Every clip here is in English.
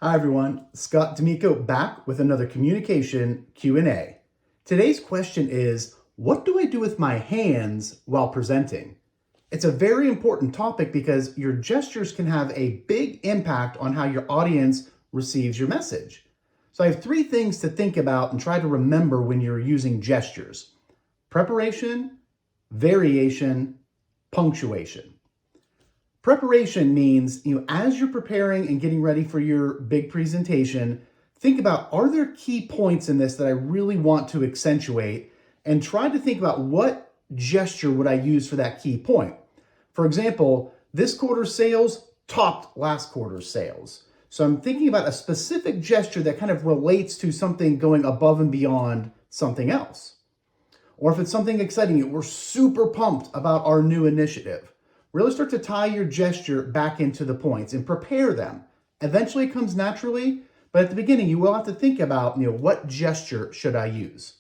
Hi everyone, Scott D'Amico back with another communication Q&A. Today's question is, what do I do with my hands while presenting? It's a very important topic because your gestures can have a big impact on how your audience receives your message. So I have three things to think about and try to remember when you're using gestures: preparation, variation, punctuation. Preparation means, as you're preparing and getting ready for your big presentation, think about, are there key points in this that I really want to accentuate? And try to think about, what gesture would I use for that key point? For example, this quarter's sales topped last quarter's sales. So I'm thinking about a specific gesture that kind of relates to something going above and beyond something else. Or if it's something exciting, we're super pumped about our new initiative. Really start to tie your gesture back into the points and prepare them. Eventually it comes naturally, but at the beginning you will have to think about, what gesture should I use?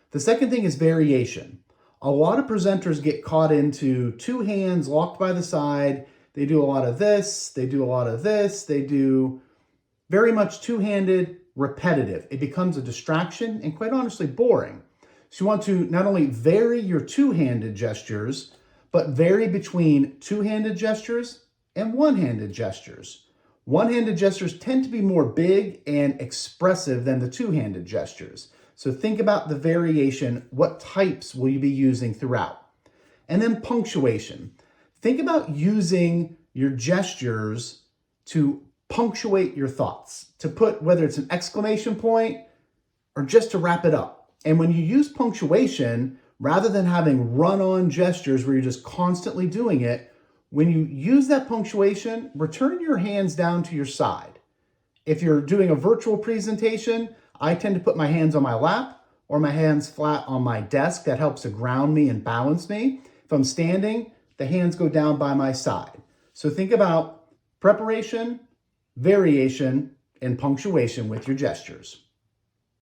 The second thing is variation. A lot of presenters get caught into two hands locked by the side. They do a lot of this, they do a lot of this, they do very much two-handed, repetitive. It becomes a distraction and, quite honestly, boring. So you want to not only vary your two-handed gestures, but vary between two-handed gestures and one-handed gestures. One-handed gestures tend to be more big and expressive than the two-handed gestures. So think about the variation. What types will you be using throughout? And then punctuation. Think about using your gestures to punctuate your thoughts, to put, whether it's an exclamation point or just to wrap it up. And when you use punctuation, rather than having run-on gestures where you're just constantly doing it, when you use that punctuation, return your hands down to your side. If you're doing a virtual presentation, I tend to put my hands on my lap or my hands flat on my desk. That helps to ground me and balance me. If I'm standing, the hands go down by my side. So think about preparation, variation, and punctuation with your gestures.